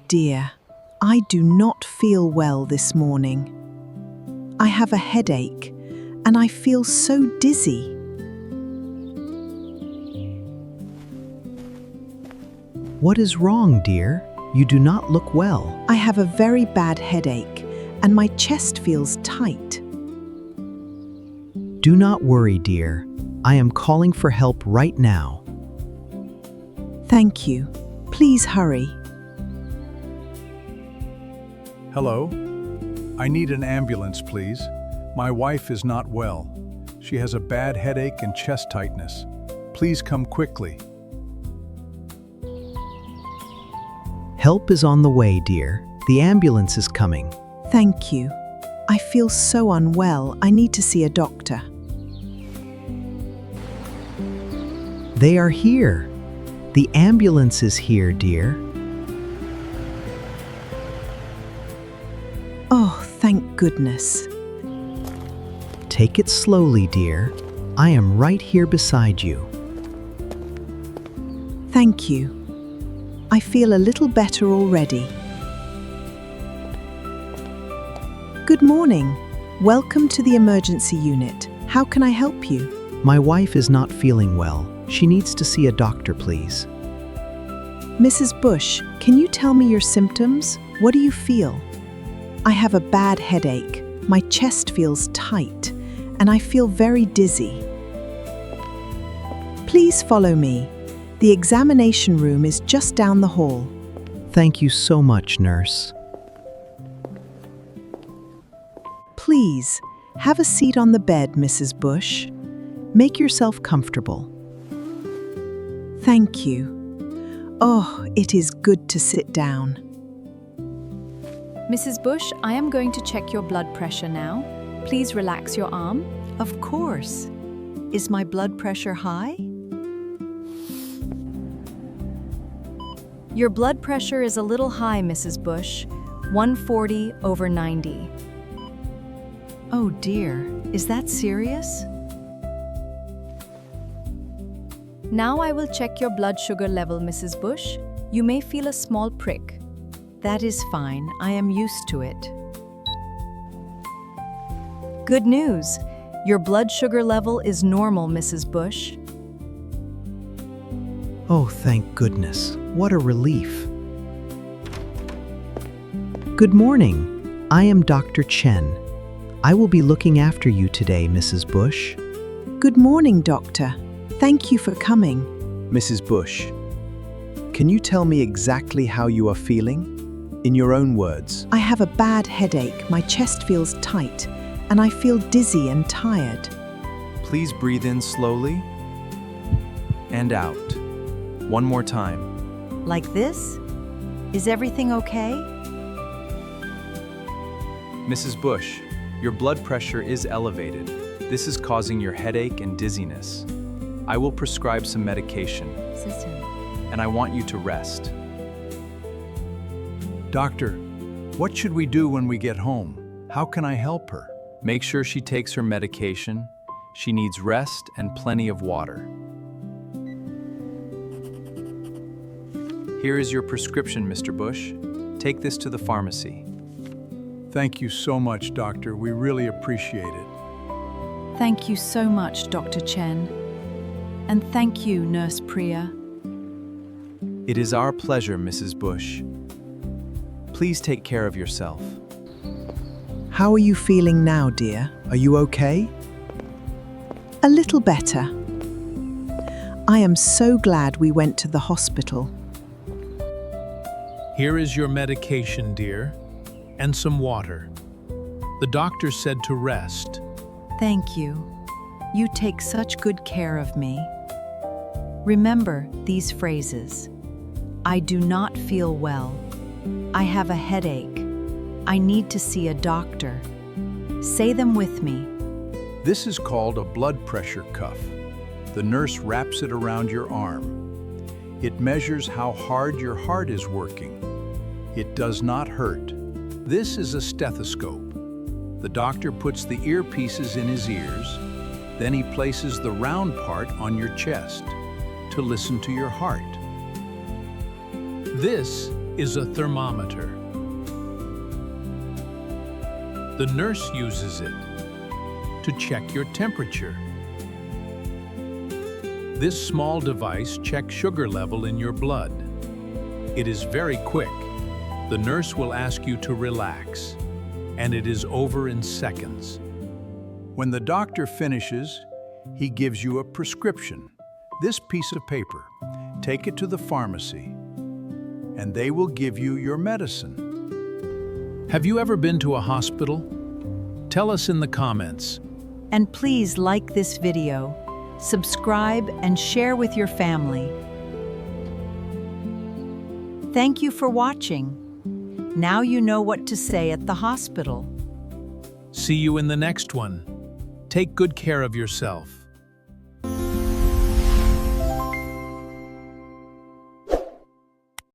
dear, I do not feel well this morning. I have a headache and I feel so dizzy. What is wrong, dear? You do not look well. I have a very bad headache and my chest feels tight. Do not worry, dear. I am calling for help right now. Thank you. Please hurry. Hello? I need an ambulance, please. My wife is not well. She has a bad headache and chest tightness. Please come quickly. Help is on the way, dear. The ambulance is coming. Thank you. I feel so unwell. I need to see a doctor. They are here. The ambulance is here, dear. Oh, thank goodness. Take it slowly, dear. I am right here beside you. Thank you. I feel a little better already. Good morning. Welcome to the emergency unit. How can I help you? My wife is not feeling well. She needs to see a doctor, please. Mrs. Bush, can you tell me your symptoms? What do you feel? I have a bad headache. My chest feels tight, and I feel very dizzy. Please follow me. The examination room is just down the hall. Thank you so much, nurse. Please, have a seat on the bed, Mrs. Bush. Make yourself comfortable. Thank you. Oh, it is good to sit down. Mrs. Bush, I am going to check your blood pressure now. Please relax your arm. Of course. Is my blood pressure high? Your blood pressure is a little high, Mrs. Bush. 140/90. Oh dear, is that serious? Now I will check your blood sugar level, Mrs. Bush. You may feel a small prick. That is fine, I am used to it. Good news. Your blood sugar level is normal, Mrs. Bush. Oh, thank goodness. What a relief. Good morning. I am Dr. Chen. I will be looking after you today, Mrs. Bush. Good morning, doctor. Thank you for coming. Mrs. Bush, can you tell me exactly how you are feeling? In your own words. I have a bad headache. My chest feels tight, and I feel dizzy and tired. Please breathe in slowly and out. One more time. Like this? Is everything okay? Mrs. Bush, your blood pressure is elevated. This is causing your headache and dizziness. I will prescribe some medication, and I want you to rest. Doctor, what should we do when we get home? How can I help her? Make sure she takes her medication. She needs rest and plenty of water. Here is your prescription, Mr. Bush. Take this to the pharmacy. Thank you so much, Doctor. We really appreciate it. Thank you so much, Dr. Chen. And thank you, Nurse Priya. It is our pleasure, Mrs. Bush. Please take care of yourself. How are you feeling now, dear? Are you okay? A little better. I am so glad we went to the hospital. Here is your medication, dear, and some water. The doctor said to rest. Thank you. You take such good care of me. Remember these phrases. I do not feel well. I have a headache. I need to see a doctor. Say them with me. This is called a blood pressure cuff. The nurse wraps it around your arm. It measures how hard your heart is working. It does not hurt. This is a stethoscope. The doctor puts the earpieces in his ears, then he places the round part on your chest to listen to your heart. This is a thermometer. The nurse uses it to check your temperature. This small device checks sugar level in your blood. It is very quick. The nurse will ask you to relax, and it is over in seconds. When the doctor finishes, he gives you a prescription. This piece of paper. Take it to the pharmacy, and they will give you your medicine. Have you ever been to a hospital? Tell us in the comments. And please like this video, subscribe, and share with your family. Thank you for watching. Now you know what to say at the hospital. See you in the next one. Take good care of yourself.